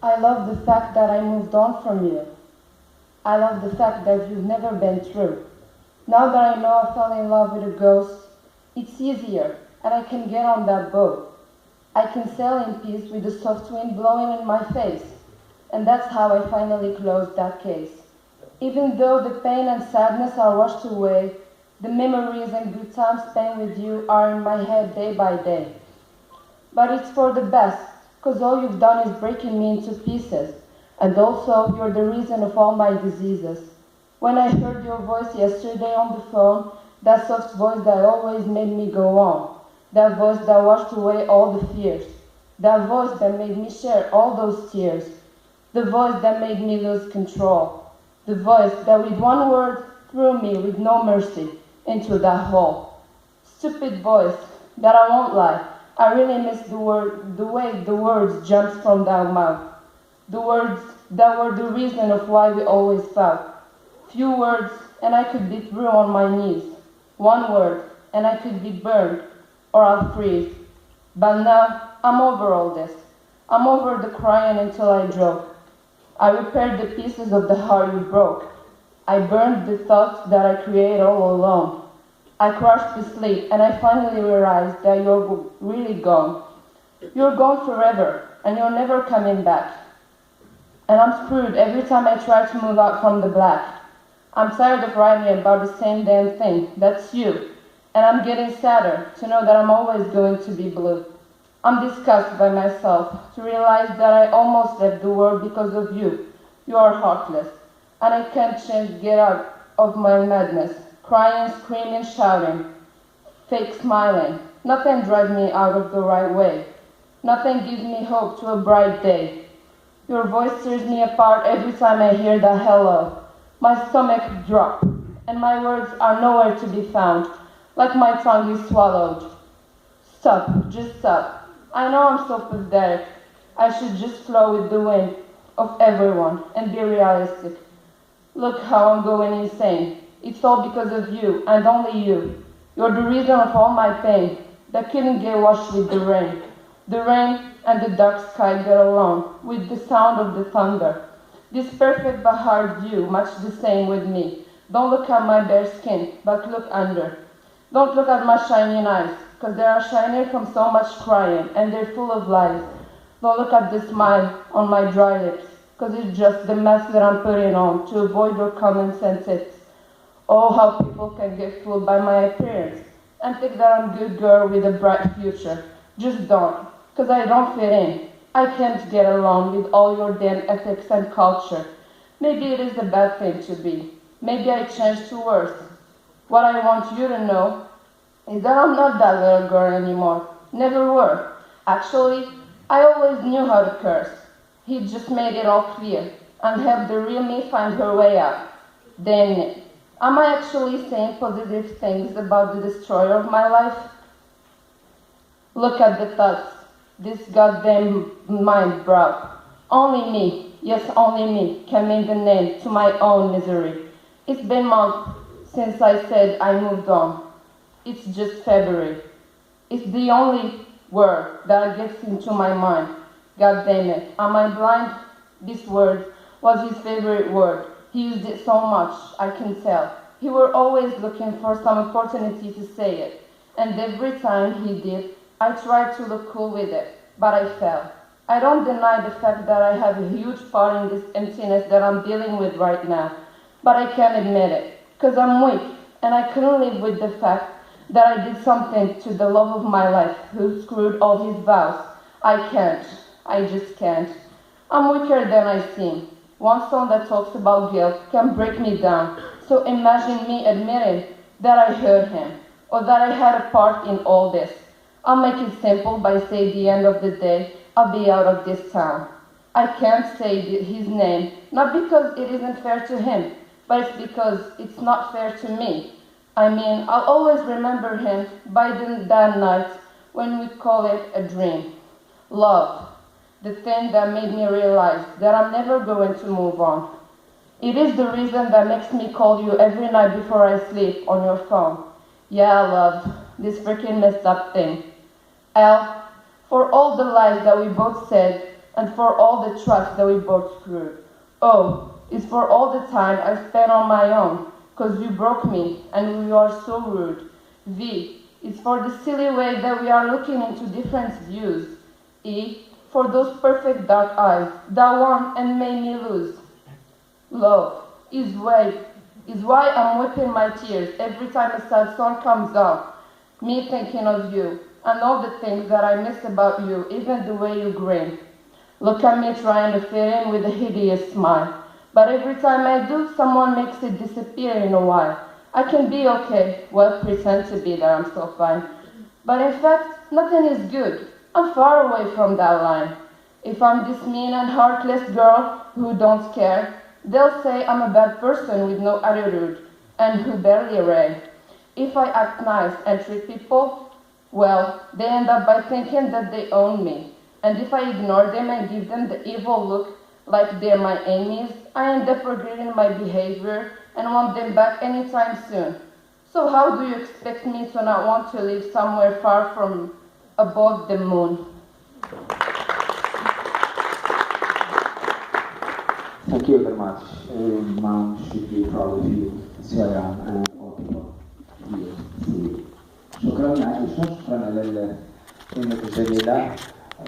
I love the fact that I moved on from you. I love the fact that you've never been true. Now that I know I fell in love with a ghost, it's easier, and I can get on that boat. I can sail in peace with the soft wind blowing in my face. And that's how I finally closed that case. Even though the pain and sadness are washed away, the memories and good times spent with you are in my head day by day. But it's for the best, because all you've done is breaking me into pieces. And also, you're the reason of all my diseases. When I heard your voice yesterday on the phone, that soft voice that always made me go on, that voice that washed away all the fears, that voice that made me share all those tears, the voice that made me lose control, the voice that with one word threw me with no mercy into that hole. Stupid voice that I won't lie, I really miss the way the words jumped from that mouth. The words that were the reason of why we always fought. Few words and I could be through on my knees. One word and I could be burned or I'll freeze. But now I'm over all this. I'm over the crying until I joke. I repaired the pieces of the heart you broke. I burned the thoughts that I create all alone. I crushed the sleep and I finally realized that you're really gone. You're gone forever and you're never coming back. And I'm screwed every time I try to move out from the black. I'm tired of writing about the same damn thing. That's you. And I'm getting sadder to know that I'm always going to be blue. I'm disgusted by myself to realize that I almost left the world because of you. You are heartless. And I can't get out of my madness. Crying, screaming, shouting. Fake smiling. Nothing drives me out of the right way. Nothing gives me hope to a bright day. Your voice tears me apart every time I hear that hello. My stomach drops, and my words are nowhere to be found, like my tongue is swallowed. Stop, just stop. I know I'm so pathetic. I should just flow with the wind of everyone and be realistic. Look how I'm going insane. It's all because of you, and only you. You're the reason of all my pain that couldn't get washed with the rain. The rain and the dark sky get along with the sound of the thunder. This perfect but hard view, much the same with me. Don't look at my bare skin, but look under. Don't look at my shining eyes, because they are shining from so much crying, and they're full of lies. Don't look at the smile on my dry lips, because it's just the mask that I'm putting on to avoid your common sense hits. Oh, how people can get fooled by my appearance, and think that I'm a good girl with a bright future. Just don't, because I don't fit in. I can't get along with all your damn ethics and culture. Maybe it is a bad thing to be. Maybe I changed to worse. What I want you to know is that I'm not that little girl anymore. Never were. Actually, I always knew how to curse. He just made it all clear and helped the real me find her way out. Damn it. Am I actually saying positive things about the destroyer of my life? Look at the thoughts this goddamn mind brought. Only me, yes, only me, can make the name to my own misery. It's been months since I said I moved on. It's just February. It's the only word that gets into my mind. God damn it, am I blind? This word was his favorite word. He used it so much, I can tell. He were always looking for some opportunity to say it. And every time he did, I tried to look cool with it, but I fell. I don't deny the fact that I have a huge part in this emptiness that I'm dealing with right now, but I can't admit it, because I'm weak, and I couldn't live with the fact that I did something to the love of my life who screwed all his vows. I can't. I just can't. I'm weaker than I seem. One song that talks about guilt can break me down, so imagine me admitting that I hurt him, or that I had a part in all this. I'll make it simple by saying at the end of the day, I'll be out of this town. I can't say his name, not because it isn't fair to him, but it's because it's not fair to me. I mean, I'll always remember him by that night when we call it a dream. Love, the thing that made me realize that I'm never going to move on. It is the reason that makes me call you every night before I sleep on your phone. Yeah, love, this freaking messed up thing. L, for all the lies that we both said, and for all the trust that we both grew. O is for all the time I spent on my own, 'cause you broke me and you are so rude. V is for the silly way that we are looking into different views. E for those perfect dark eyes that won and made me lose. Love is why I'm whipping my tears every time a sad song comes on. Me thinking of you and all the things that I miss about you, even the way you grin. Look at me trying to fit in with a hideous smile. But every time I do, someone makes it disappear in a while. I can be okay, well, pretend to be that I'm so fine. But in fact, nothing is good. I'm far away from that line. If I'm this mean and heartless girl who don't care, they'll say I'm a bad person with no attitude and who barely array. If I act nice and treat people, well, they end up by thinking that they own me. And if I ignore them and give them the evil look like they're my enemies, I end up regretting my behavior and want them back anytime soon. So how do you expect me to not want to live somewhere far from above the moon? Thank you very much. Mom should be proud of you, Sarah, and all people here. شكرا على الشكر شكرا على الجميلة.